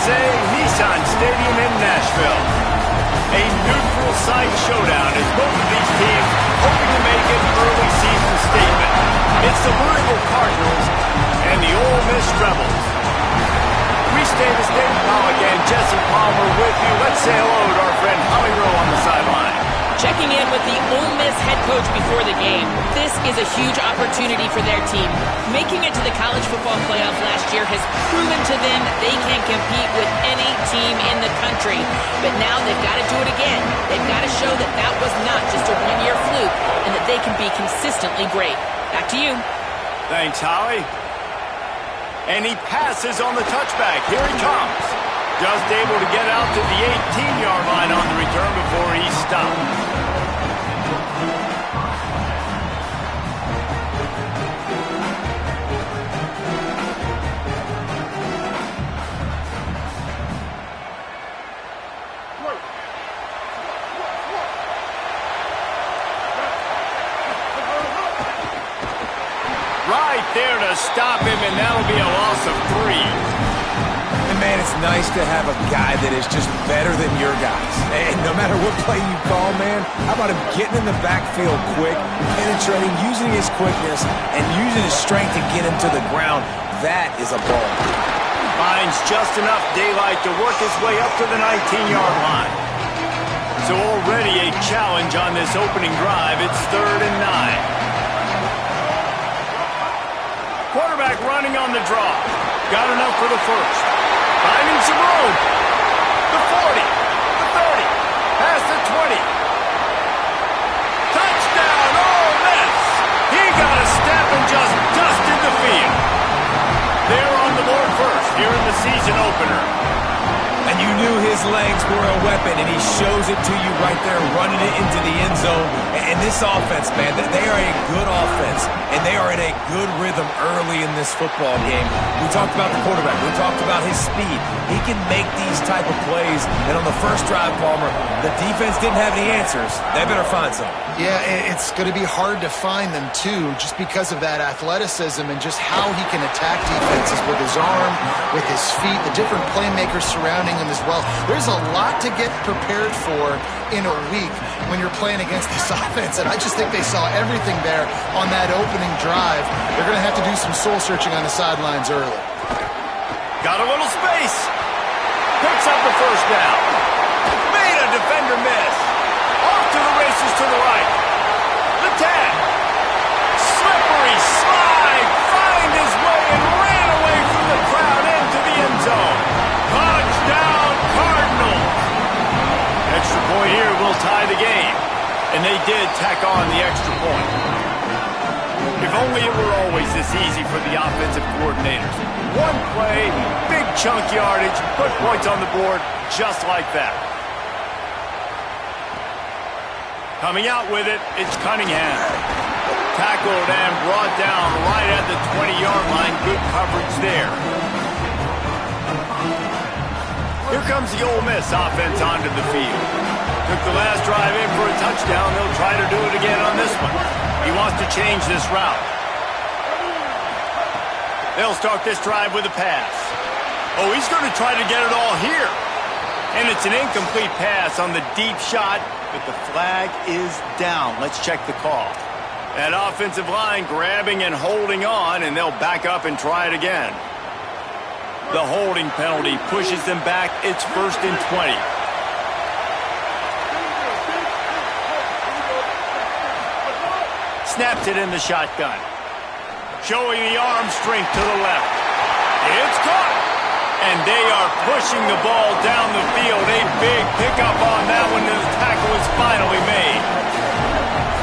USA Nissan Stadium in Nashville. A neutral site showdown as both of these teams hoping to make an early season statement. It's the Louisville Cardinals and the Ole Miss Rebels. We stay the state now again. Jesse Palmer with you. Let's say hello to our friend Holly Rowe on the sideline. Checking in with the Ole Miss head coach before the game. This is a huge opportunity for their team. Making it to the college football playoff last year has proven to them they can compete with any team in the country. But now they've got to do it again. They've got to show that that was not just a one-year fluke and that they can be consistently great. Back to you. Thanks, Holly. And he passes on the touchback. Here he comes. Just able to get out to the 18-yard line on the return before he stopped. Right there to stop him, and that'll be a loss of 3. And man, it's nice to have a guy that is just better than your guys. And no matter what play you call, man, how about him getting in the backfield quick, penetrating, using his quickness, and using his strength to get him to the ground? That is a ball. Finds just enough daylight to work his way up to the 19-yard line. So already a challenge on this opening drive. It's 3rd and 9. Quarterback running on the draw. Got enough for the first. Finding some room. The 40. The 30. Past the 20. Touchdown, Ole Miss. He got a step and just dusted the field. They're on the board first here in the season opener. And you knew his legs were a weapon, and he shows it to you right there, running it into the end zone. And this offense, man, they are a good offense, and they are in a good rhythm early in this football game. We talked about the quarterback. We talked about his speed. He can make these type of plays. And on the first drive, Palmer, the defense didn't have any answers. They better find some. Yeah, it's going to be hard to find them, too, just because of that athleticism and just how he can attack defenses with his arm, with his feet, the different playmakers surrounding him as well. There's a lot to get prepared for in a week when you're playing against this offense, and I just think they saw everything there on that opening drive. They're going to have to do some soul-searching on the sidelines early. Got a little space. Picks up the first down. Made a defender miss. Off to the races to the right. The 10. Slippery slide. Find his way and ran away from the crowd into the end zone. Touchdown, Cardinals. Extra point here will tie the game. And they did tack on the extra point. If only it were always this easy for the offensive coordinators. One play, big chunk yardage, put points on the board just like that. Coming out with it, it's Cunningham. Tackled and brought down right at the 20-yard line. Good coverage there. Here comes the Ole Miss offense onto the field. Took the last drive in for a touchdown. They'll try to do it again on this one. He wants to change this route. They'll start this drive with a pass. Oh, he's going to try to get it all here. And it's an incomplete pass on the deep shot, but the flag is down. Let's check the call. That offensive line grabbing and holding on, and they'll back up and try it again. The holding penalty pushes them back. It's 1st and 20. Snaps it in the shotgun. Showing the arm strength to the left. It's caught. And they are pushing the ball down the field. A big pickup on that one, and the tackle is finally made.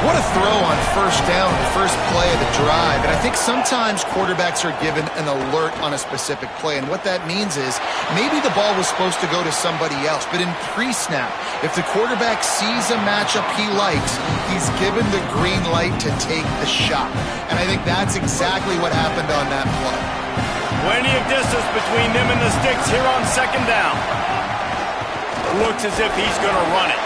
What a throw on first down, the first play of the drive. And I think sometimes quarterbacks are given an alert on a specific play. And what that means is maybe the ball was supposed to go to somebody else. But in pre-snap, if the quarterback sees a matchup he likes, he's given the green light to take the shot. And I think that's exactly what happened on that play. Plenty of distance between them and the sticks here on 2nd down. Looks as if he's going to run it.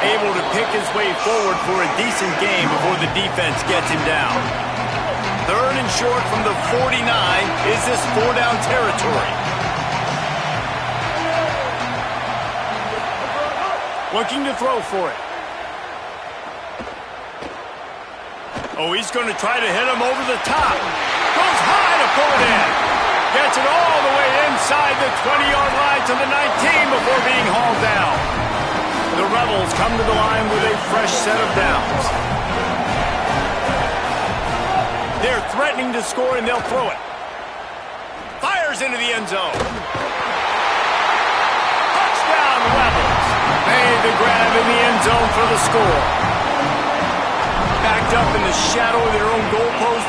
Able to pick his way forward for a decent game before the defense gets him down. 3rd and short from the 49. Is this 4-down territory? Looking to throw for it. Oh, he's going to try to hit him over the top. Goes high to pull it in. Gets it all the way inside the 20-yard line to the 19 before being hauled down. The Rebels come to the line with a fresh set of downs. They're threatening to score, and they'll throw it. Fires into the end zone. Touchdown, Rebels. Made the grab in the end zone for the score. Backed up in the shadow of their own goalpost,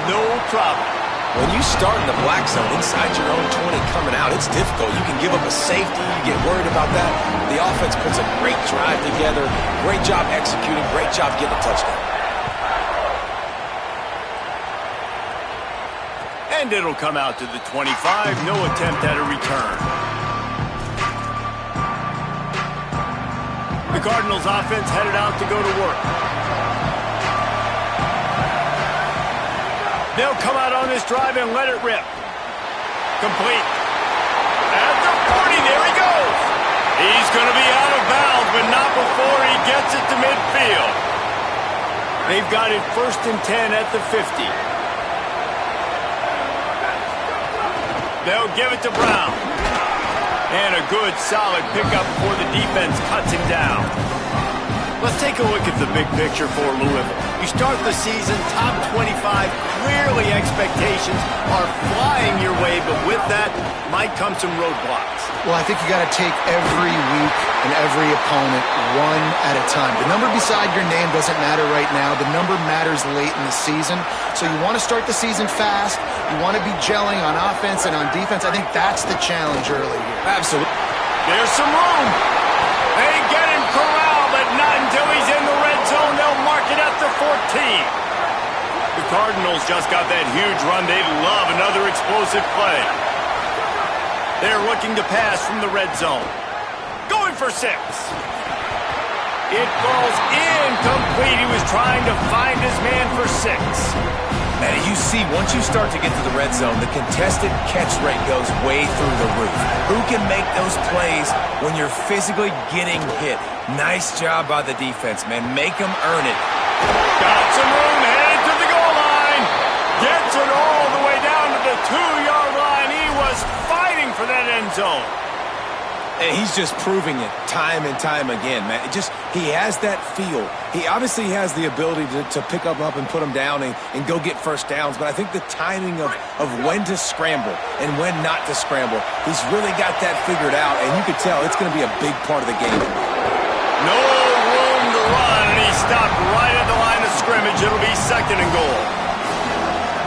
no problem. When you start in the black zone inside your own 20 coming out, it's difficult. You can give up a safety. You get worried about that. The offense puts a great drive together. Great job executing. Great job getting a touchdown. And it'll come out to the 25. No attempt at a return. The Cardinals offense headed out to go to work. They'll come out on this drive and let it rip. Complete. At the 40, there he goes. He's going to be out of bounds, but not before he gets it to midfield. They've got it 1st and 10 at the 50. They'll give it to Brown. And a good, solid pickup before the defense cuts him down. Let's take a look at the big picture for Louisville. You start the season top 25. Clearly expectations are flying your way, but with that might come some roadblocks. Well, I think you got to take every week and every opponent one at a time. The number beside your name doesn't matter right now. The number matters late in the season. So you want to start the season fast. You want to be gelling on offense and on defense. I think that's the challenge early here. Absolutely. There's some room. They get him corralled, but not until he's in the red zone. They'll mark it at the 14. The Cardinals just got that huge run. They'd love another explosive play. They're looking to pass from the red zone. Going for 6. It falls incomplete. He was trying to find his man for 6. And you see, once you start to get to the red zone, the contested catch rate goes way through the roof. Who can make those plays when you're physically getting hit? Nice job by the defense, man. Make them earn it. Got some room, headed to the goal line. Gets it all the way down to the 2-yard line. He was fighting for that end zone. And he's just proving it time and time again, man. He has that feel. He obviously has the ability to pick up and put them down and go get first downs, but I think the timing of when to scramble and when not to scramble, he's really got that figured out, and you can tell it's going to be a big part of the game. No room to run, and he stopped right at the line of scrimmage. It'll be 2nd and goal.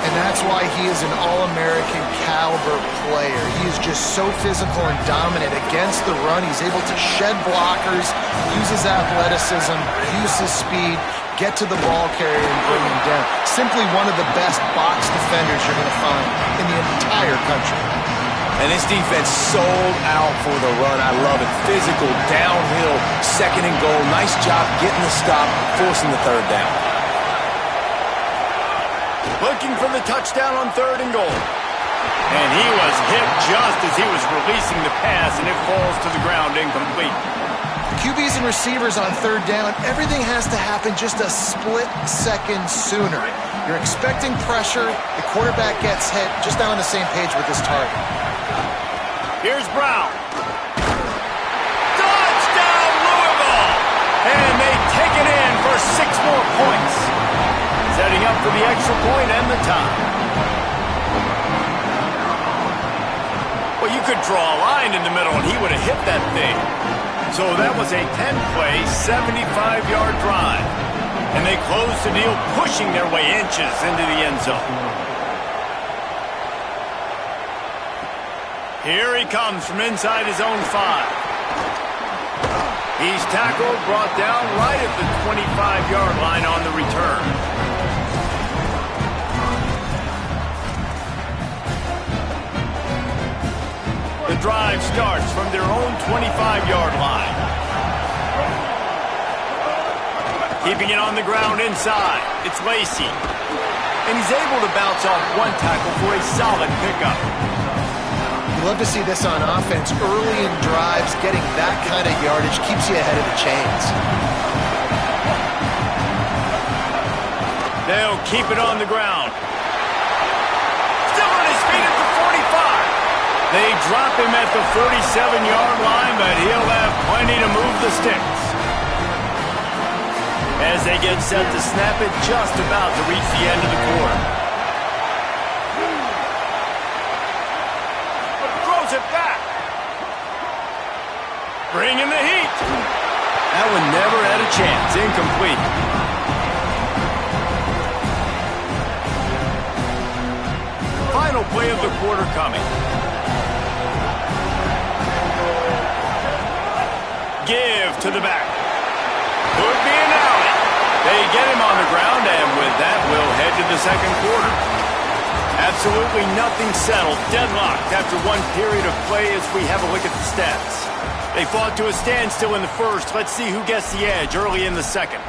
And that's why he is an All-American caliber player. He is just so physical and dominant against the run. He's able to shed blockers, use his athleticism, use his speed, get to the ball carrier and bring him down. Simply one of the best box defenders you're going to find in the entire country. And this defense sold out for the run. I love it. Physical, downhill, 2nd and goal. Nice job getting the stop, forcing the 3rd down. Looking for the touchdown on 3rd and goal. And he was hit just as he was releasing the pass, and it falls to the ground incomplete. QBs and receivers on 3rd down, everything has to happen just a split second sooner. You're expecting pressure, the quarterback gets hit, just not on the same page with his target. Here's Brown. Touchdown, Louisville! And they take it in for 6 more points. Setting up for the extra point and the tie. Well, you could draw a line in the middle and he would have hit that thing. So that was a 10-play, 75-yard drive. And they closed the deal, pushing their way inches into the end zone. Here he comes from inside his own 5. He's tackled, brought down right at the 25-yard line on the return. The drive starts from their own 25-yard line. Keeping it on the ground inside. It's Lacey. And he's able to bounce off one tackle for a solid pickup. love to see this on offense. Early in drives, getting that kind of yardage keeps you ahead of the chains. They'll keep it on the ground. Still on his feet at the 45. They drop him at the 47-yard line, but he'll have plenty to move the sticks. As they get set to snap it, just about to reach the end of the quarter. Throws it back. Bringing the heat. That one never had a chance. Incomplete. Final play of the quarter coming. Give to the back. Could be an alley. They get him on the ground, and with that, we'll head to the second quarter. Absolutely nothing settled. Deadlocked after one period of play as we have a look at the stats. They fought to a standstill in the first. Let's see who gets the edge early in the second.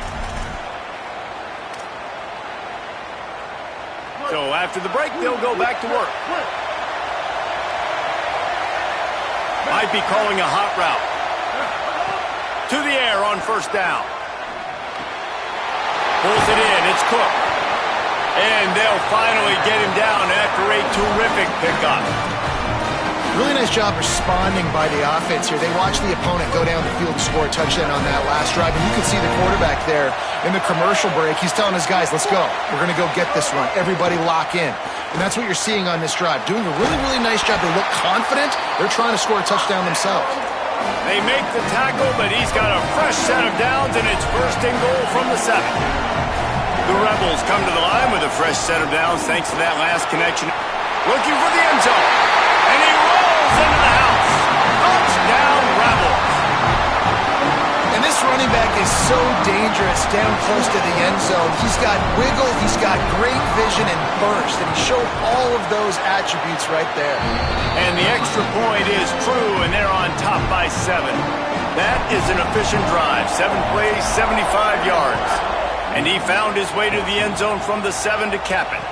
So after the break, they'll go back to work. Might be calling a hot route. To the air on first down. Pulls it in. It's Cook. And they'll finally get him down after a terrific pickup. Really nice job responding by the offense here. They watched the opponent go down the field and score a touchdown on that last drive. And you can see the quarterback there in the commercial break. He's telling his guys, let's go. We're going to go get this one. Everybody lock in. And that's what you're seeing on this drive. Doing a really, really nice job. They look confident. They're trying to score a touchdown themselves. They make the tackle, but he's got a fresh set of downs, and it's first and goal from the 7. The Rebels come to the line with a fresh set of downs thanks to that last connection. Looking for the end zone. And he rolls into the house. Touchdown, Rebels. And this running back is so dangerous down close to the end zone. He's got wiggle, he's got great vision and burst, and he showed all of those attributes right there. And the extra point is true, and they're on top by 7. That is an efficient drive. 7 plays, 75 yards. And he found his way to the end zone from the 7 to cap it.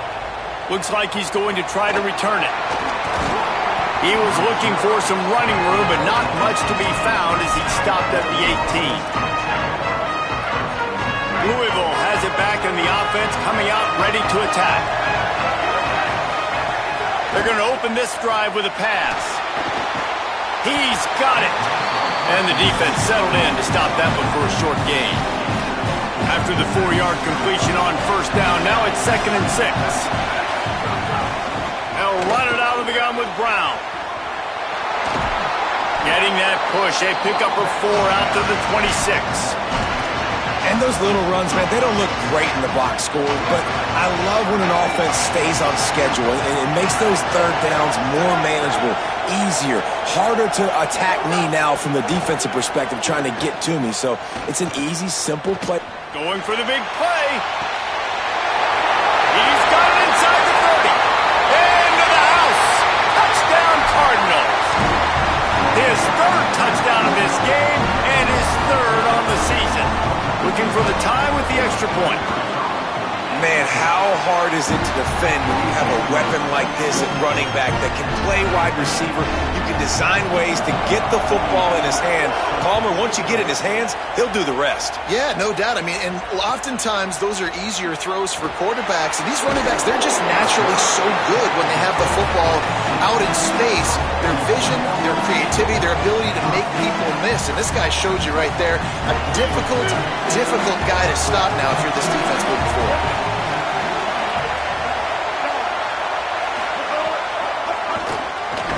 Looks like he's going to try to return it. He was looking for some running room, but not much to be found as he stopped at the 18. Louisville has it back in the offense, coming out ready to attack. They're going to open this drive with a pass. He's got it. And the defense settled in to stop that one for a short gain. After the 4-yard completion on first down, now it's 2nd and 6. They'll run it out of the gun with Brown. Getting that push, a pickup of 4 out to the 26. And those little runs, man, they don't look great in the box score, but I love when an offense stays on schedule, and it makes those third downs more manageable, easier, harder to attack me now from the defensive perspective, trying to get to me. So it's an easy, simple play. Going for the big play. He's got it inside the 30. Into the house. Touchdown, Cardinals. His 3rd touchdown of this game and his 3rd on the season. Looking for the tie with the extra point. Man, how hard is it to defend when you have a weapon like this at running back that can play wide receiver? You can design ways to get the football in his hand. Palmer, once you get it in his hands, he'll do the rest. Yeah, no doubt. I mean, and oftentimes those are easier throws for quarterbacks. And these running backs, they're just naturally so good when they have the football out in space. Their vision, their creativity, their ability to make people miss. And this guy showed you right there, a difficult guy to stop now if you're this defense moving forward.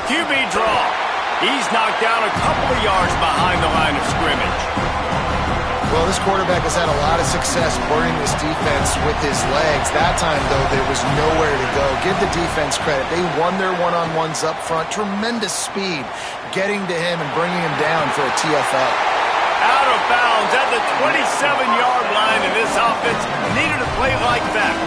QB draw. He's knocked down a couple of yards behind the line of scrimmage. Well, this quarterback has had a lot of success burning this defense with his legs. That time, though, there was nowhere to go. Give the defense credit. They won their one-on-ones up front. Tremendous speed getting to him and bringing him down for a TFL. Out of bounds at the 27-yard line, and this offense needed a play like that.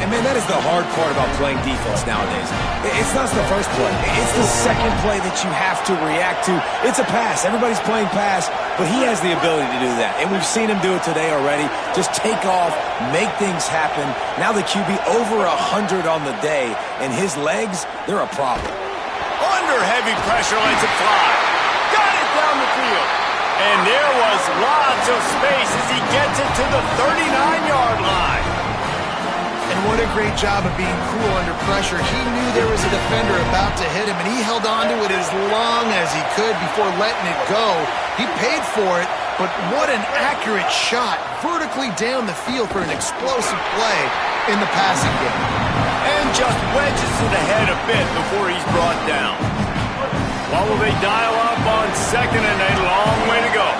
And, man, that is the hard part about playing defense nowadays. It's not the first play. It's the second play that you have to react to. It's a pass. Everybody's playing pass, but he has the ability to do that. And we've seen him do it today already. Just take off, make things happen. Now the QB over 100 on the day, and his legs, they're a problem. Under heavy pressure, lets it fly. Got it down the field. And there was lots of space as he gets it to the 39-yard line. And what a great job of being cool under pressure. He knew there was a defender about to hit him, and he held on to it as long as he could before letting it go. He paid for it, but what an accurate shot vertically down the field for an explosive play in the passing game. And just wedges it ahead a bit before he's brought down. What will they dial up on second and a long way to go?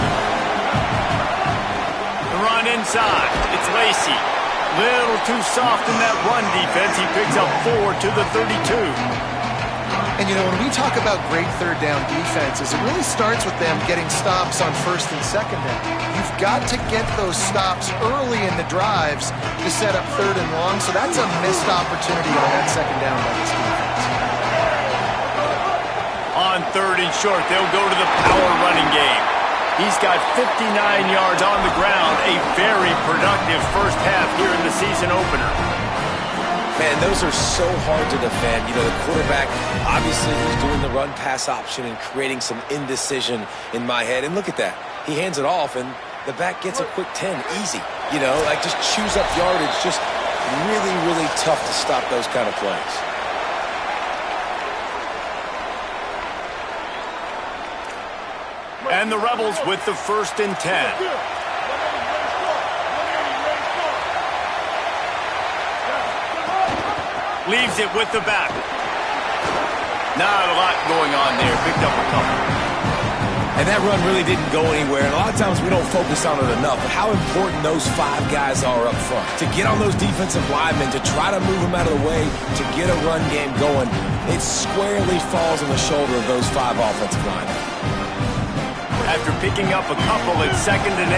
The run inside. It's Lacy. Little too soft in that run defense. He picks up 4 to the 32. And, you know, when we talk about great third down defenses, it really starts with them getting stops on first and second down. You've got to get those stops early in the drives to set up third and long, so that's a missed opportunity on that second down by this defense. On third and short, they'll go to the power running game. He's got 59 yards on the ground, a very productive first half here in the season opener. Man, those are so hard to defend. You know, the quarterback, obviously, he's doing the run-pass option and creating some indecision in my head. And look at that. He hands it off, and the back gets a quick 10, easy. You know, like just chews up yardage. Just really, really tough to stop those kind of plays. And the Rebels with the 1st and 10. Leaves it with the back. Not a lot going on there. Picked up a couple. And that run really didn't go anywhere. And a lot of times we don't focus on it enough. But how important those 5 guys are up front. To get on those defensive linemen, to try to move them out of the way, to get a run game going, it squarely falls on the shoulder of those 5 offensive linemen. After picking up a couple at 2nd and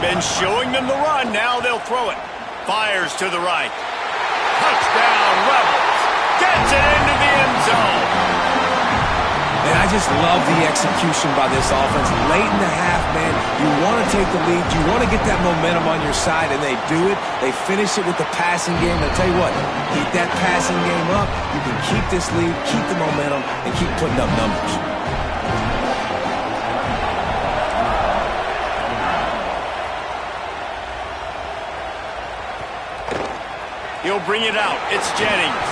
8. Been showing them the run. Now they'll throw it. Fires to the right. Touchdown, Rebels. Gets it into the end zone. And I just love the execution by this offense. Late in the half, man, you want to take the lead. You want to get that momentum on your side, and they do it. They finish it with the passing game. I'll tell you what, keep that passing game up. You can keep this lead, keep the momentum, and keep putting up numbers. He'll bring it out. It's Jennings.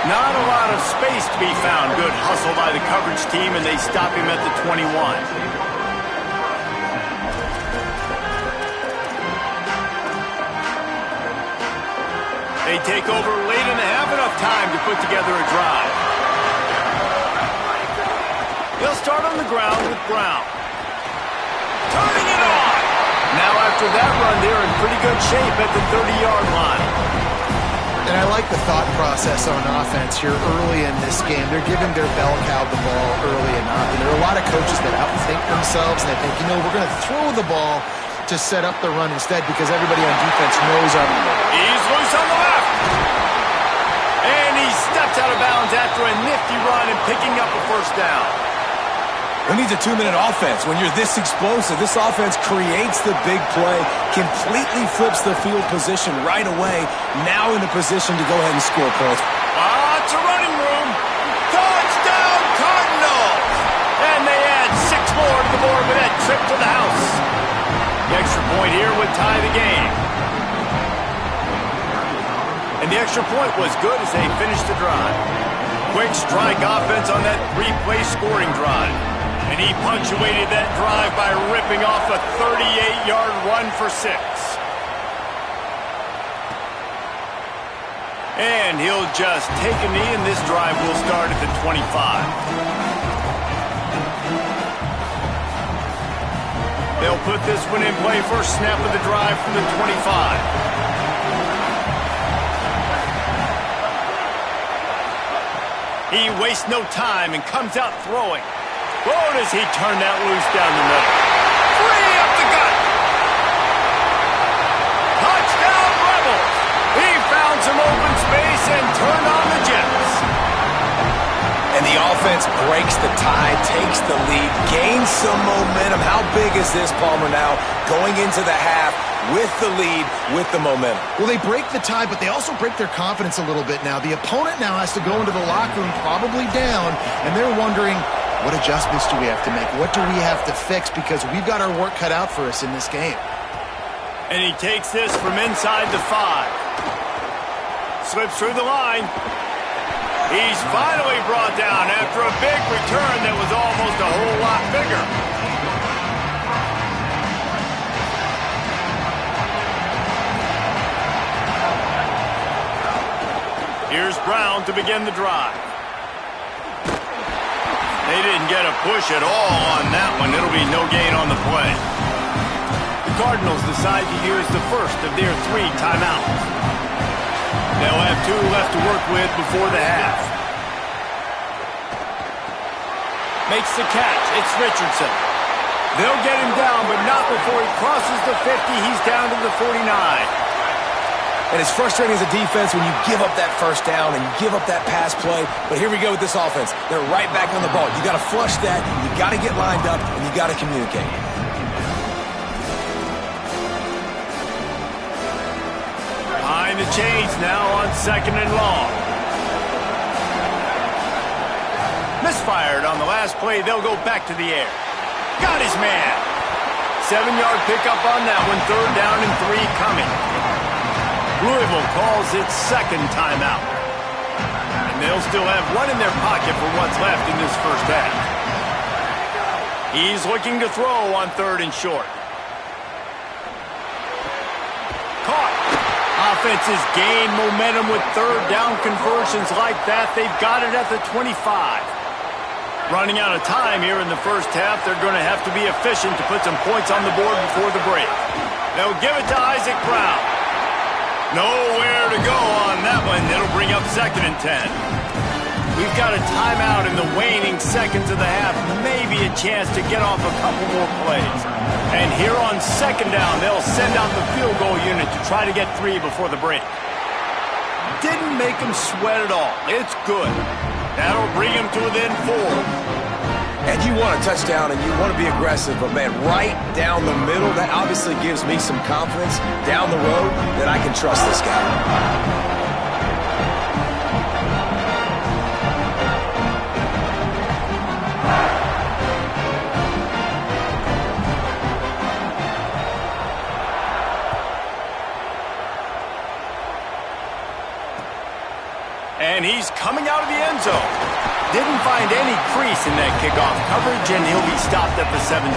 Not a lot of space to be found. Good hustle by the coverage team, and they stop him at the 21. They take over late and have enough time to put together a drive. They'll start on the ground with Brown. Turning it on! Now after that run, they're in pretty good shape at the 30-yard line. And I like the thought process on offense here early in this game. They're giving their bell cow the ball early enough. And there are a lot of coaches that outthink themselves, and they think, you know, we're going to throw the ball to set up the run instead because everybody on defense knows our... He's loose on the left. And he steps out of bounds after a nifty run and picking up a first down. Who needs a 2-minute offense? When you're this explosive, this offense creates the big play, completely flips the field position right away, now in a position to go ahead and score points. Lots of running room. Touchdown, Cardinals! And they add 6 more to the board with that trip to the house. The extra point here would tie the game. And the extra point was good as they finished the drive. Quick strike offense on that 3-play scoring drive. And he punctuated that drive by ripping off a 38-yard run for 6. And he'll just take a knee, and this drive will start at the 25. They'll put this one in play first snap of the drive from the 25. He wastes no time and comes out throwing. Oh, does he turn that loose down the middle. Free up the gut. Touchdown, Rebels. He found some open space and turned on the Jets. And the offense breaks the tie, takes the lead, gains some momentum. How big is this, Palmer, now going into the half with the lead, with the momentum? Well, they break the tie, but they also break their confidence a little bit now. The opponent now has to go into the locker room probably down, and they're wondering, what adjustments do we have to make? What do we have to fix? Because we've got our work cut out for us in this game. And he takes this from inside the 5. Slips through the line. He's finally brought down after a big return that was almost a whole lot bigger. Here's Brown to begin the drive. They didn't get a push at all on that one. It'll be no gain on the play. The Cardinals decide to use the first of their 3 timeouts. They'll have 2 left to work with before the half. Makes the catch. It's Richardson. They'll get him down, but not before he crosses the 50. He's down to the 49. And it's frustrating as a defense when you give up that first down and you give up that pass play. But here we go with this offense. They're right back on the ball. You got to flush that. You got to get lined up, and you got to communicate. Behind the chains now on 2nd and long. Misfired on the last play. They'll go back to the air. Got his man. 7-yard pickup on that one. 3rd down and 3 coming. Louisville calls its 2nd timeout. And they'll still have 1 in their pocket for what's left in this first half. He's looking to throw on 3rd and short. Caught. Offenses gain momentum with 3rd down conversions like that. They've got it at the 25. Running out of time here in the first half. They're going to have to be efficient to put some points on the board before the break. They'll give it to Isaac Brown. Nowhere to go on that one. It'll bring up 2nd and 10. We've got a timeout in the waning seconds of the half. Maybe a chance to get off a couple more plays. And here on 2nd down, they'll send out the field goal unit to try to get 3 before the break. Didn't make them sweat at all. It's good. That'll bring them to within 4. And you want a touchdown and you want to be aggressive, but man, right down the middle, that obviously gives me some confidence down the road that I can trust this guy. And he's coming out of the end zone. Didn't find any crease in that kickoff coverage, and he'll be stopped at the 17.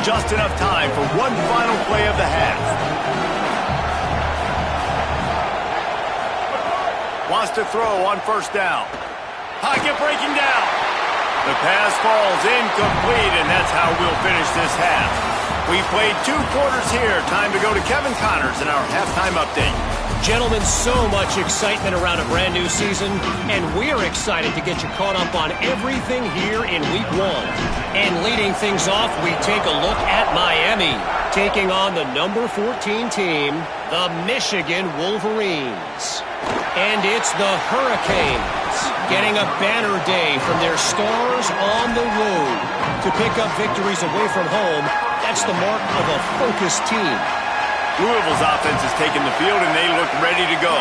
Just enough time for one final play of the half. Wants to throw on 1st down. Pocket breaking down. The pass falls incomplete, and that's how we'll finish this half. We played 2 quarters here. Time to go to Kevin Connors in our halftime update. Gentlemen, so much excitement around a brand new season, and we're excited to get you caught up on everything here in Week 1. And leading things off, we take a look at Miami, taking on the number 14 team, the Michigan Wolverines. And it's the Hurricanes getting a banner day from their stars on the road to pick up victories away from home. That's the mark of a focused team. Louisville's offense has taken the field, and they look ready to go.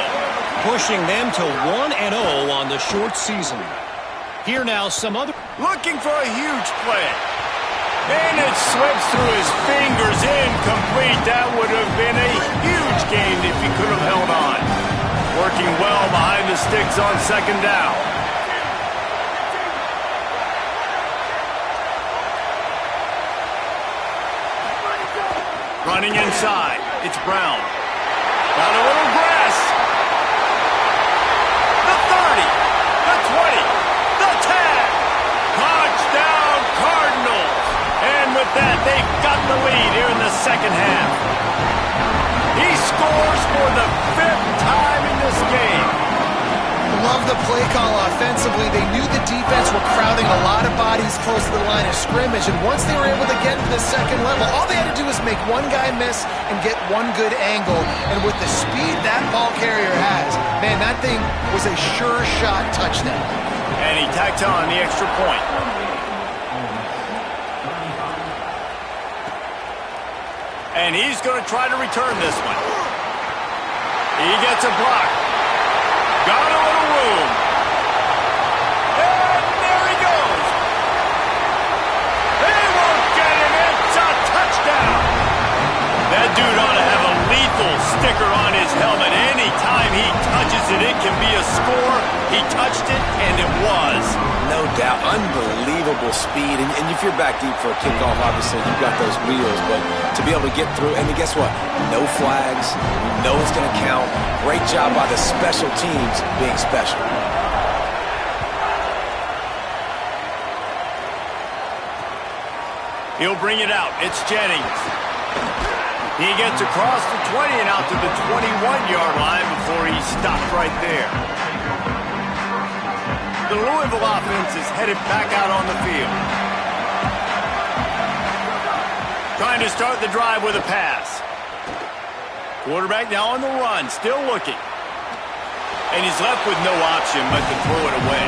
Pushing them to 1-0 on the short season. Here now, some other... Looking for a huge play. And it slips through his fingers, incomplete. That would have been a huge gain if he could have held on. Working well behind the sticks on 2nd down. Running inside. It's Brown. Got a little grass. The 30. The 20. The 10. Touchdown Cardinals. And with that, they've got the lead here in the second half. He scores for the 5th time in this game. Love the play call offensively. They knew the defense were crowding a lot of bodies close to the line of scrimmage, and once they were able to get to the second level, all they had to do was make make one guy miss and get one good angle. And with the speed that ball carrier has, man, that thing was a sure shot touchdown. And he tacked on the extra point. And he's going to try to return this one. He gets a block. Got a little room. And there he goes. They won't get him. It's a touchdown. That dude ought to have a lethal sticker on his helmet. Anytime he touches it, it can be a score. He touched it, and it was. No doubt. Unbelievable speed. And if you're back deep for a kickoff, obviously, you've got those wheels. But to be able to get through, and then guess what? No flags. You know it's going to count. Great job by the special teams being special. He'll bring it out. It's Jennings. He gets across the 20 and out to the 21-yard line before he stopped right there. The Louisville offense is headed back out on the field. Trying to start the drive with a pass. Quarterback now on the run, still looking. And he's left with no option but to throw it away.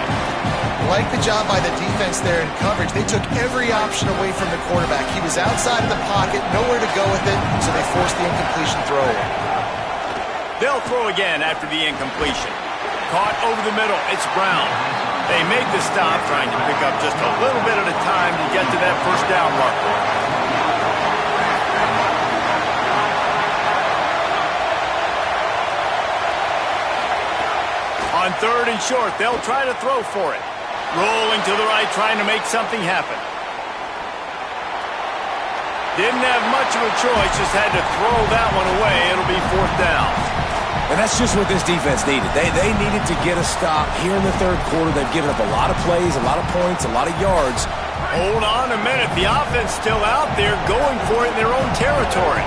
Like the job by the defense there in coverage. They took every option away from the quarterback. He was outside of the pocket, nowhere to go with it, so they forced the incompletion throw away. They'll throw again after the incompletion. Caught over the middle. It's Brown. They make the stop, trying to pick up just a little bit at a time to get to that first down marker. On third and short, they'll try to throw for it. Rolling to the right, trying to make something happen. Didn't have much of a choice, just had to throw that one away. It'll be fourth down. And that's just what this defense needed. They needed to get a stop here in the third quarter. They've given up a lot of plays, a lot of points, a lot of yards. Hold on a minute. The offense still out there going for it in their own territory.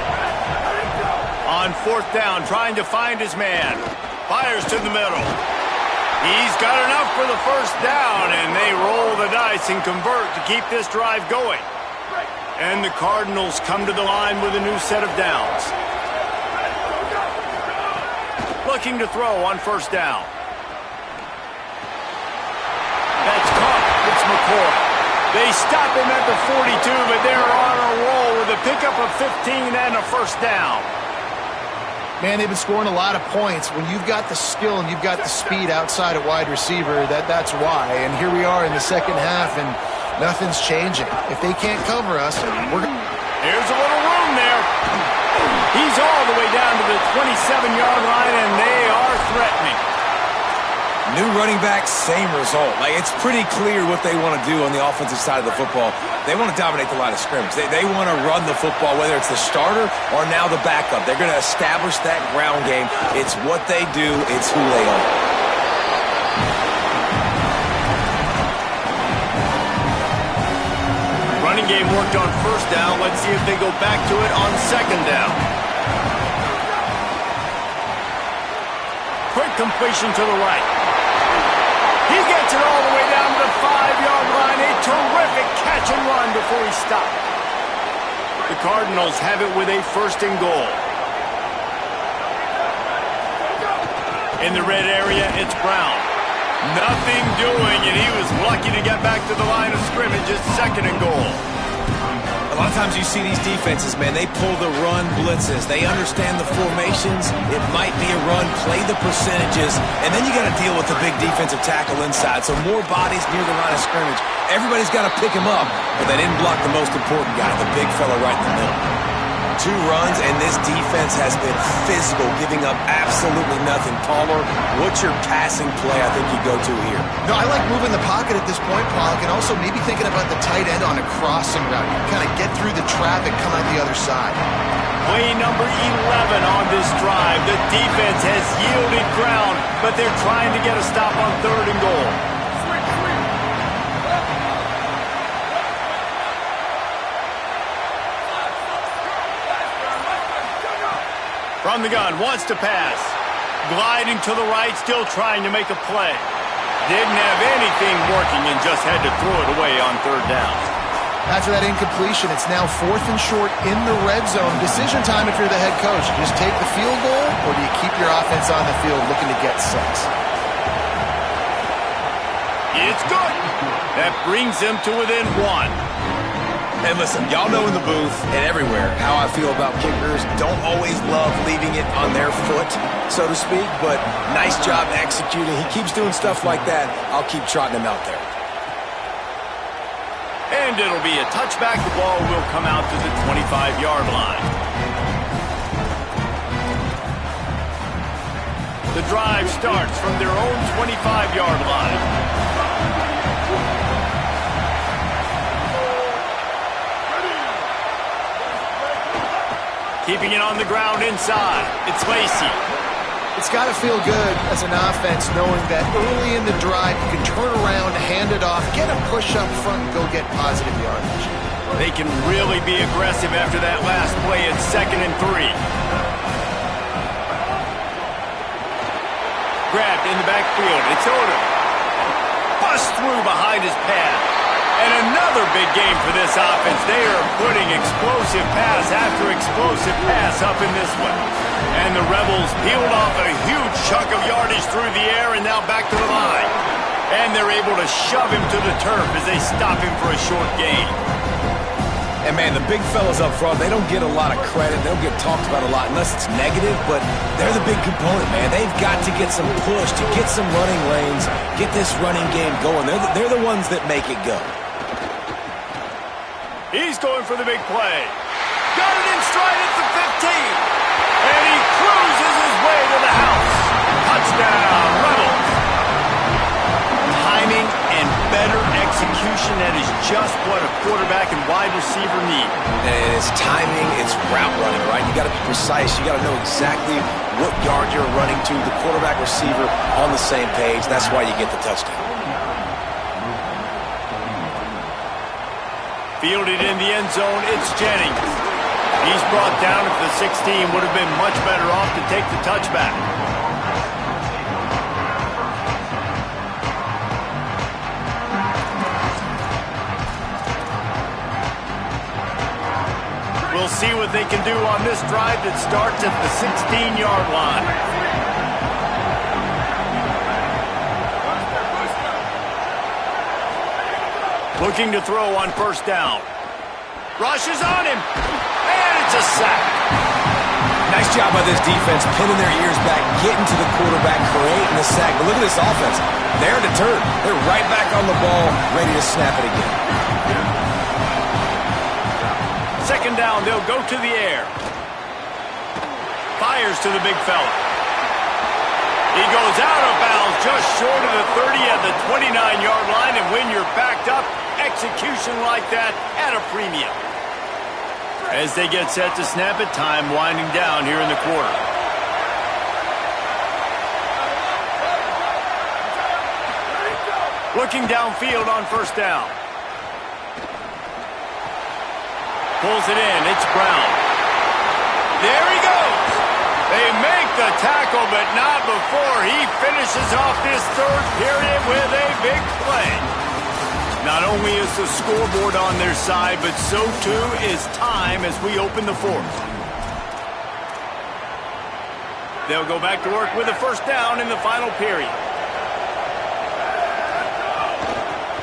On fourth down, trying to find his man. Fires to the middle. He's got enough for the first down, and they roll the dice and convert to keep this drive going. And the Cardinals come to the line with a new set of downs. Looking to throw on first down. That's caught. It's McCoy. They stop him at the 42, but they're on a roll with a pickup of 15 and a first down. Man, they've been scoring a lot of points. When you've got the skill and you've got the speed outside at wide receiver, that's why. And here we are in the second half, and nothing's changing. If they can't cover us, we're going to... Here's a little room there. He's all the way down to the 27-yard line, and they are threatening. New running back, same result. It's pretty clear what they want to do on the offensive side of the football. They want to dominate the line of scrimmage. They want to run the football, whether it's the starter or now the backup. They're going to establish that ground game. It's what they do. It's who they are. Running game worked on first down. Let's see if they go back to it on second down. Quick completion to the right. He gets it all the way down to the 5-yard line. A terrific catch and run before he stopped. The Cardinals have it with a first and goal. In the red area, it's Brown. Nothing doing, and he was lucky to get back to the line of scrimmage. It's second and goal. A lot of times you see these defenses, man, they pull the run blitzes. They understand the formations. It might be a run, play the percentages, and then you got to deal with the big defensive tackle inside. So more bodies near the line of scrimmage. Everybody's got to pick him up, but they didn't block the most important guy, the big fella right in the middle. 2 runs, and this defense has been physical, giving up absolutely nothing. Palmer, what's your passing play I think you go to here? No, I like moving the pocket at this point, Pollock, and also maybe thinking about the tight end on a crossing route. You kind of get through the traffic, come out the other side. Play number 11 on this drive. The defense has yielded ground, but they're trying to get a stop on third and goal. From the gun, wants to pass. Gliding to the right, still trying to make a play. Didn't have anything working and just had to throw it away on third down. After that incompletion, it's now 4th and short in the red zone. Decision time if you're the head coach. You just take the field goal, or do you keep your offense on the field looking to get 6? It's good. That brings them to within 1. Hey, listen, y'all know in the booth and everywhere how I feel about kickers. Don't always love leaving it on their foot, so to speak, but nice job executing. He keeps doing stuff like that. I'll keep trotting him out there. And it'll be a touchback. The ball will come out to the 25-yard line. The drive starts from their own 25-yard line. Keeping it on the ground inside. It's Lacey. It's got to feel good as an offense knowing that early in the drive you can turn around, hand it off, get a push up front, and go get positive yardage. They can really be aggressive after that last play at 2nd and 3. Grabbed in the backfield. It's Odom. Bust through behind his pad. And another big game for this offense. They are putting explosive pass after explosive pass up in this one. And the Rebels peeled off a huge chunk of yardage through the air and now back to the line. And they're able to shove him to the turf as they stop him for a short gain. And, man, the big fellas up front, they don't get a lot of credit. They don't get talked about a lot unless it's negative, but they're the big component, man. They've got to get some push, to get some running lanes, get this running game going. They're the ones that make it go. He's going for the big play. Got it in stride at the 15. And he cruises his way to the house. Touchdown, Rebels. Timing and better execution, that is just what a quarterback and wide receiver need. And it's timing, it's route running, right? You got to be precise. You got to know exactly what yard you're running to. The quarterback receiver on the same page. That's why you get the touchdown. Fielded in the end zone, it's Jennings. He's brought down at the 16. Would have been much better off to take the touchback. We'll see what they can do on this drive that starts at the 16-yard line. Looking to throw on 1st down. Rushes on him. And it's a sack. Nice job by this defense, pinning their ears back, getting to the quarterback, creating the sack. But look at this offense. They're deterred. They're right back on the ball, ready to snap it again. 2nd down, they'll go to the air. Fires to the big fella. He goes out of bounds just short of the 30 at the 29-yard line, and when you're backed up, execution like that at a premium. As they get set to snap it, time winding down here in the quarter. Looking downfield on 1st down. Pulls it in, it's Brown. There he goes. They make the tackle, but not before he finishes off this 3rd period with a big play. Not only is the scoreboard on their side, but so too is time as we open the 4th. They'll go back to work with a 1st down in the final period.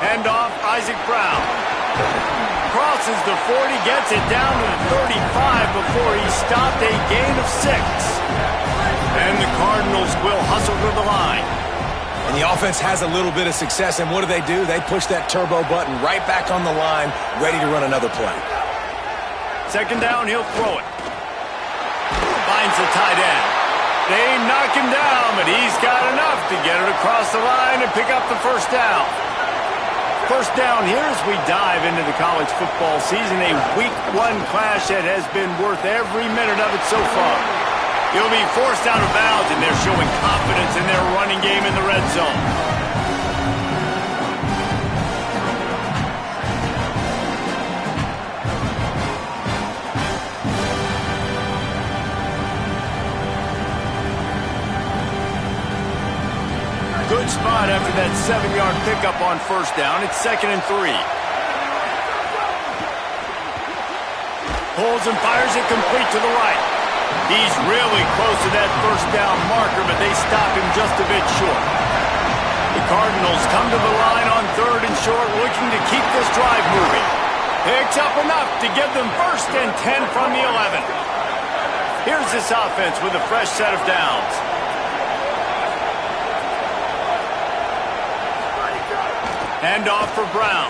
Hand off, Isaac Brown. Crosses the 40, gets it down to the 35 before he stopped, a gain of 6. And the Cardinals will hustle to the line. And the offense has a little bit of success, and what do? They push that turbo button right back on the line, ready to run another play. 2nd down, he'll throw it. Finds the tight end. They knock him down, but he's got enough to get it across the line and pick up the 1st down. 1st down here as we dive into the college football season, a Week 1 clash that has been worth every minute of it so far. He'll be forced out of bounds, and they're showing confidence in their running game in the red zone. Good spot after that 7-yard pickup on 1st down. It's 2nd and 3. Pulls and fires it complete to the right. He's really close to that first down marker, but they stop him just a bit short. The Cardinals come to the line on 3rd and short, looking to keep this drive moving. Picks up enough to give them 1st and 10 from the 11. Here's this offense with a fresh set of downs. Hand off for Brown.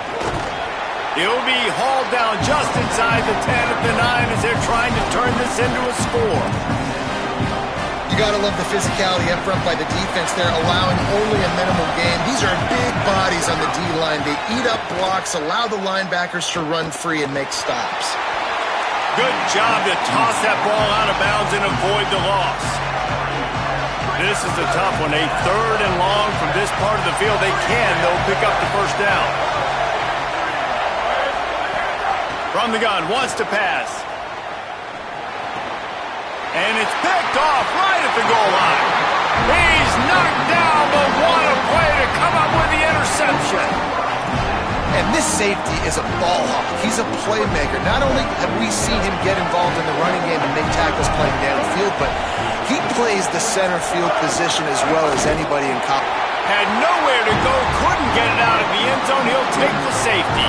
He'll be hauled down just inside the 10 at the 9 as they're trying to turn this into a score. You got to love the physicality up front by the defense there, allowing only a minimal gain. These are big bodies on the D-line. They eat up blocks, allow the linebackers to run free and make stops. Good job to toss that ball out of bounds and avoid the loss. This is a tough one. A 3rd and long from this part of the field. They can, though, pick up the first down. From the gun, wants to pass. And it's picked off right at the goal line. He's knocked down, but what a play to come up with the interception. And this safety is a ball hawk. He's a playmaker. Not only have we seen him get involved in the running game and make tackles playing downfield, but he plays the center field position as well as anybody in college. Had nowhere to go, couldn't get it out of the end zone. He'll take the safety.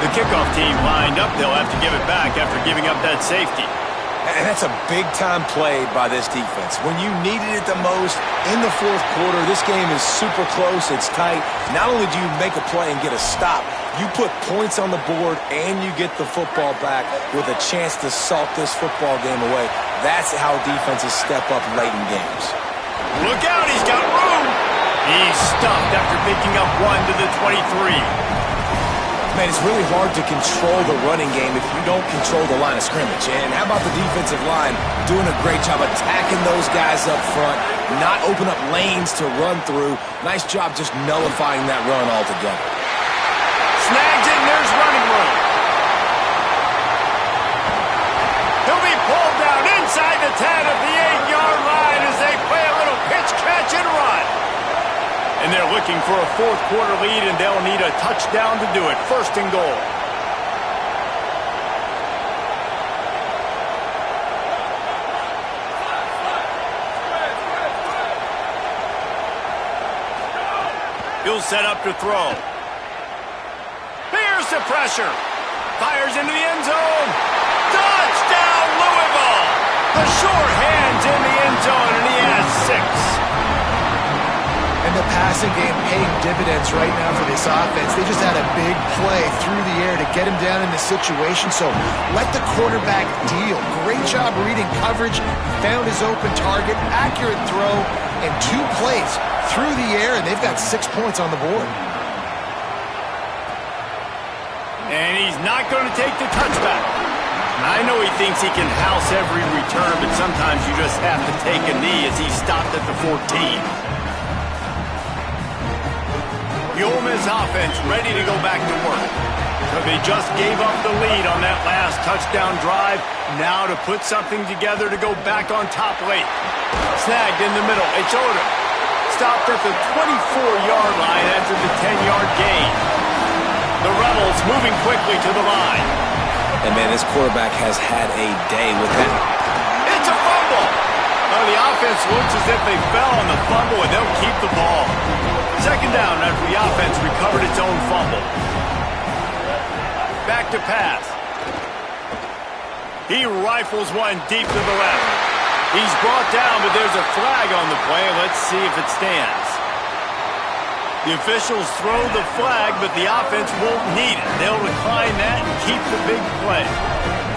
The kickoff team lined up. They'll have to give it back after giving up that safety. And that's a big-time play by this defense. When you needed it the most in the 4th quarter, this game is super close, it's tight. Not only do you make a play and get a stop, you put points on the board and you get the football back with a chance to salt this football game away. That's how defenses step up late in games. Look out, he's got room. He's stuffed after picking up 1 to the 23. Man, it's really hard to control the running game if you don't control the line of scrimmage. And how about the defensive line doing a great job attacking those guys up front, not open up lanes to run through. Nice job just nullifying that run altogether. Snags it, and there's running room. He'll be pulled down inside the 10 at the 8-yard line as they play a little pitch, catch, and run. And they're looking for a 4th quarter lead, and they'll need a touchdown to do it. 1st and goal. He'll set up to throw. Here's the pressure. Fires into the end zone. Touchdown, Louisville! The sure hands in the end zone, and he has 6. And the passing game paying dividends right now for this offense. They just had a big play through the air to get him down in the situation. So let the quarterback deal. Great job reading coverage. Found his open target. Accurate throw. And 2 plays through the air. And they've got 6 points on the board. And he's not going to take the touchback. I know he thinks he can house every return, but sometimes you just have to take a knee as he stopped at the 14. The Ole Miss offense ready to go back to work. So they just gave up the lead on that last touchdown drive. Now to put something together to go back on top late. Snagged in the middle. It's Odom. Stopped at the 24-yard line after the 10-yard gain. The Rebels moving quickly to the line. And, man, this quarterback has had a day with that. It's a fumble. Well, the offense looks as if they fell on the fumble, and they'll keep the ball. 2nd down after the offense recovered its own fumble. Back to pass. He rifles one deep to the left. He's brought down, but there's a flag on the play. Let's see if it stands. The officials throw the flag, but the offense won't need it. They'll decline that and keep the big play.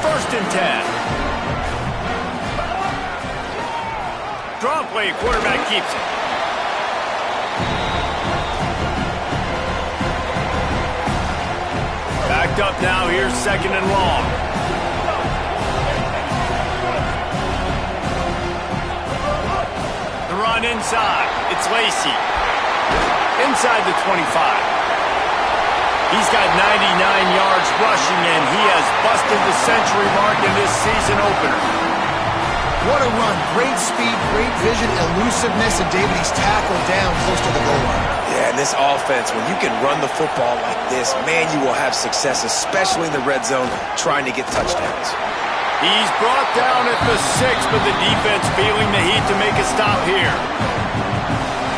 1st and 10. Draw play, quarterback keeps it. Backed up now, here's 2nd and long. The run inside, it's Lacey. Inside the 25. He's got 99 yards rushing, and he has busted the century mark in this season opener. What a run. Great speed, great vision, elusiveness, and David, he's tackled down close to the goal line. Yeah, and this offense, when you can run the football like this, man, you will have success, especially in the red zone, trying to get touchdowns. He's brought down at the 6, but the defense feeling the heat to make a stop here.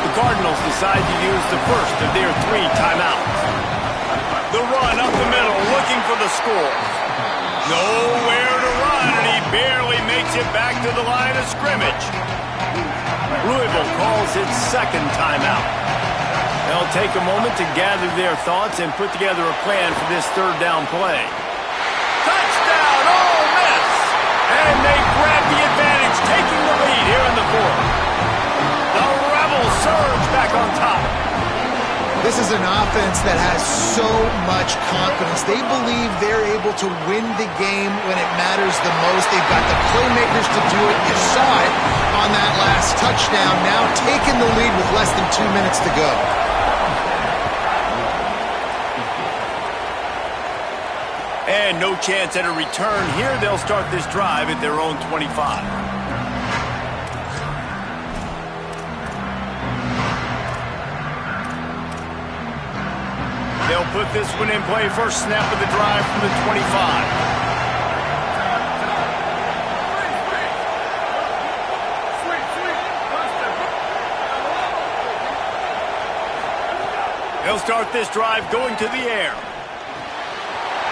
The Cardinals decide to use the first of their 3 timeouts. The run up the middle, looking for the score. Nowhere to run, and he barely makes it back to the line of scrimmage. Louisville calls its second timeout. They'll take a moment to gather their thoughts and put together a plan for this third down play. Touchdown, Ole Miss! And they grab the advantage, taking the lead here in the fourth. The Rebels surge back on top. This is an offense that has so much confidence. They believe they're able to win the game when it matters the most. They've got the playmakers to do it. You saw it on that last touchdown. Now taking the lead with less than 2 minutes to go. And no chance at a return here. They'll start this drive at their own 25. They'll put this one in play. First snap of the drive from the 25. They'll start this drive going to the air.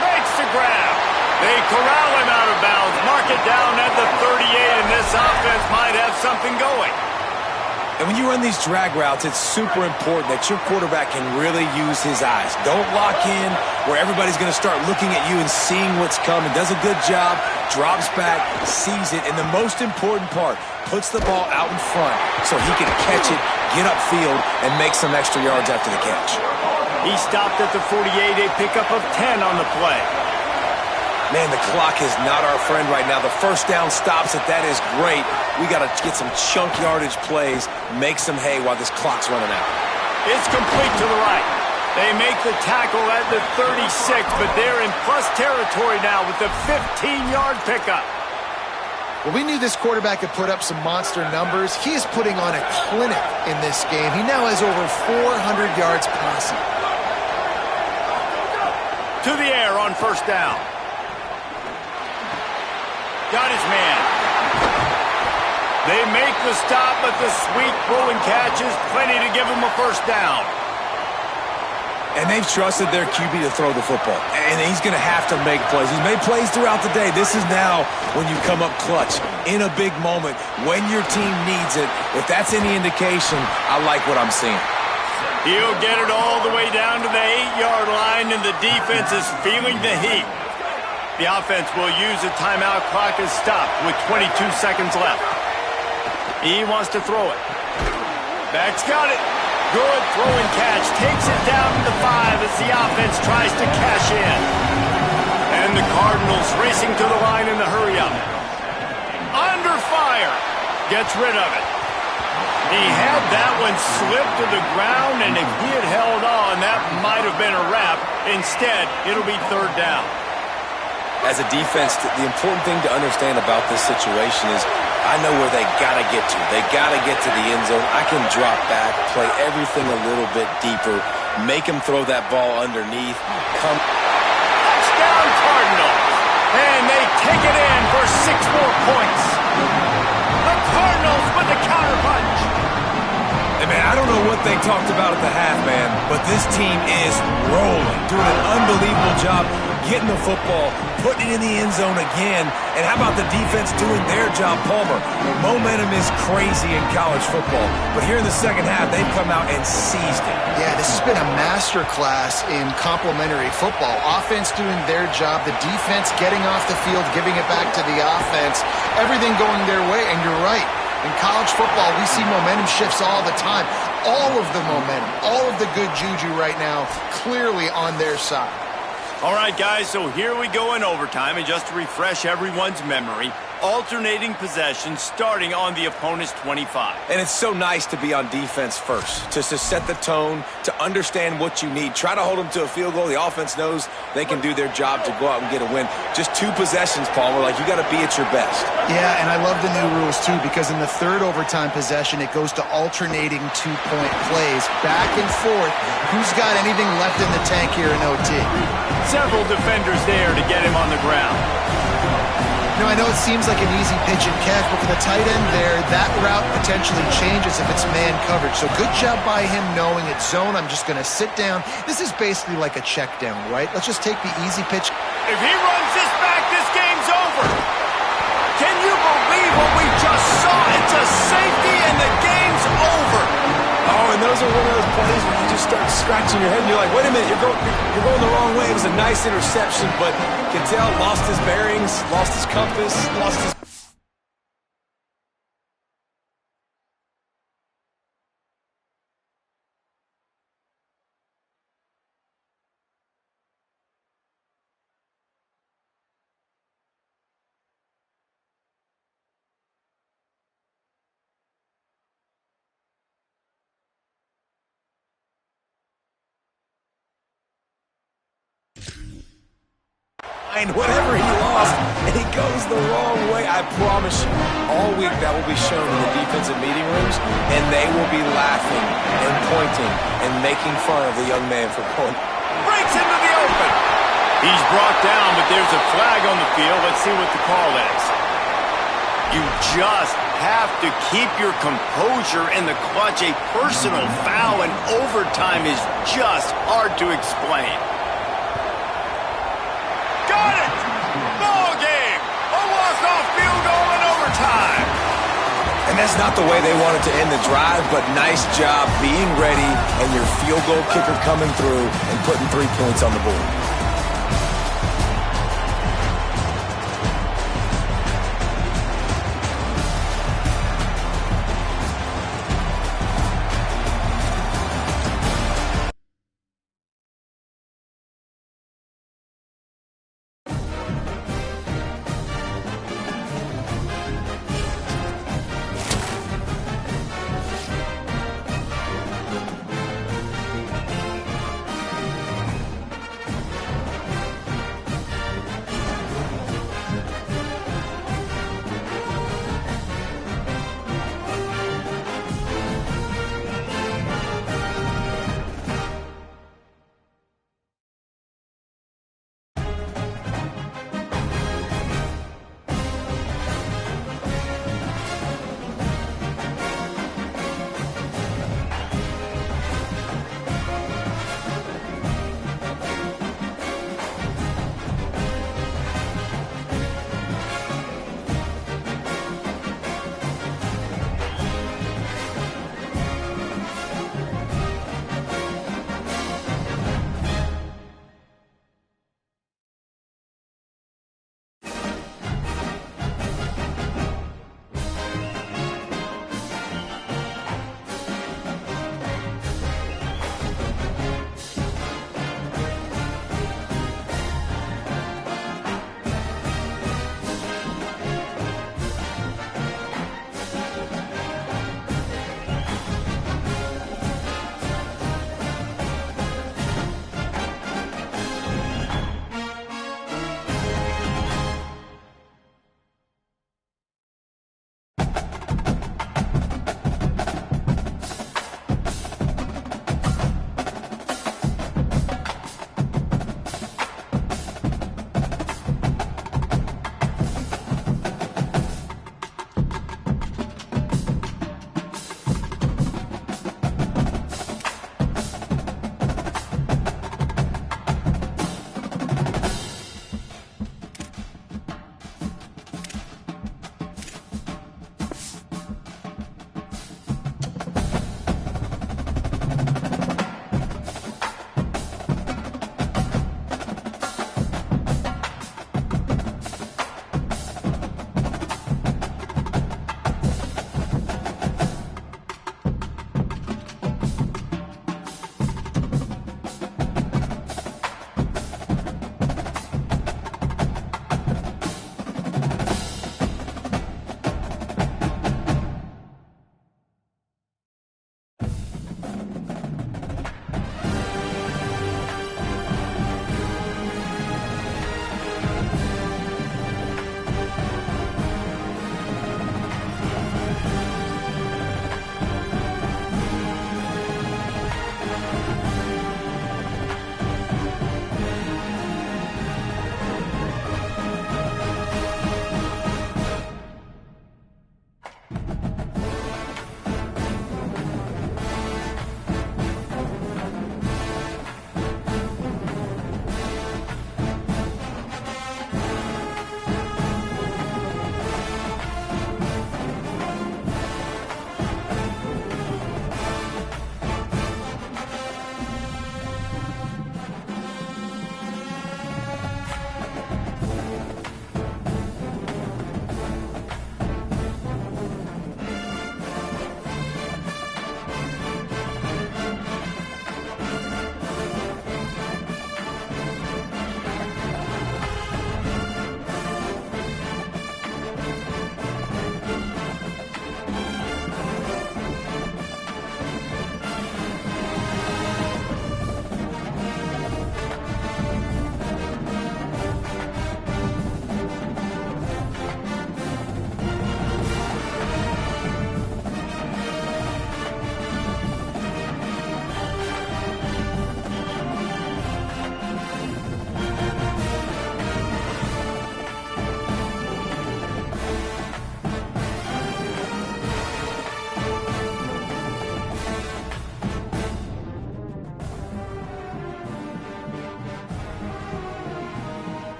Makes the grab. They corral him out of bounds. Mark it down at the 38, and this offense might have something going. And when you run these drag routes, it's super important that your quarterback can really use his eyes. Don't lock in where everybody's going to start looking at you and seeing what's coming. Does a good job, drops back, sees it, and the most important part, puts the ball out in front so he can catch it, get upfield, and make some extra yards after the catch. He stopped at the 48, a pickup of 10 on the play. Man, the clock is not our friend right now. The first down stops it. That is great. We got to get some chunk yardage plays, make some hay while this clock's running out. It's complete to the right. They make the tackle at the 36, but they're in plus territory now with the 15-yard pickup. Well, we knew this quarterback could put up some monster numbers. He is putting on a clinic in this game. He now has over 400 yards passing. To the air on first down. Got his man. They make the stop, but the sweet throw and catch is plenty to give him a first down. And they've trusted their QB to throw the football. And he's going to have to make plays. He's made plays throughout the day. This is now when you come up clutch in a big moment when your team needs it. If that's any indication, I like what I'm seeing. He'll get it all the way down to the 8-yard line, and the defense is feeling the heat. The offense will use a timeout. Clock is stopped with 22 seconds left. He wants to throw it. Back's got it. Good throw and catch. Takes it down to the 5 as the offense tries to cash in. And the Cardinals racing to the line in the hurry-up. Under fire. Gets rid of it. He had that one slip to the ground, and if he had held on, that might have been a wrap. Instead, it'll be third down. As a defense, the important thing to understand about this situation is I know where they got to get to. They got to get to the end zone. I can drop back, play everything a little bit deeper, make them throw that ball underneath. Touchdown Cardinals. And they take it in for 6 more points. The Cardinals with the counterpunch. Hey, man, I don't know what they talked about at the half, man, but this team is rolling, doing an unbelievable job getting the football, putting it in the end zone again. And how about the defense doing their job, Palmer? Momentum is crazy in college football, but here in the second half, they've come out and seized it. Yeah, this has been a masterclass in complementary football. Offense doing their job, the defense getting off the field, giving it back to the offense, everything going their way, and you're right. In college football, we see momentum shifts all the time. All of the momentum, all of the good juju right now, clearly on their side. All right, guys, so here we go in overtime, and just to refresh everyone's memory, alternating possessions starting on the opponent's 25. And it's so nice to be on defense first, just to set the tone, to understand what you need. Try to hold them to a field goal. The offense knows they can do their job to go out and get a win. Just 2 possessions, Palmer. Like, you got to be at your best. Yeah, and I love the new rules, too, because in the third overtime possession, it goes to alternating 2-point plays, back and forth. Who's got anything left in the tank here in OT? Several defenders there to get him on the ground. You know, I know it seems like an easy pitch and catch, but for the tight end there, that route potentially changes if it's man coverage. So good job by him knowing it's zone. I'm just going to sit down. This is basically like a check down, right? Let's just take the easy pitch. If he runs this back, this game's over. Can you believe what we just saw? It's a safety and the game's over. Oh, and those are one of those plays where you just start scratching your head and you're like, wait a minute, you're going the wrong way. It was a nice interception, but Cattell lost his bearings, lost his compass, lost his... Whatever he lost, and he goes the wrong way. I promise you, all week that will be shown in the defensive meeting rooms, and they will be laughing and pointing and making fun of the young man for going. Breaks into the open. He's brought down, but there's a flag on the field. Let's see what the call is. You just have to keep your composure in the clutch. A personal foul in overtime is just hard to explain. Got it! Ball game! A walk-off field goal in overtime! And that's not the way they wanted to end the drive, but nice job being ready and your field goal kicker coming through and putting 3 points on the board.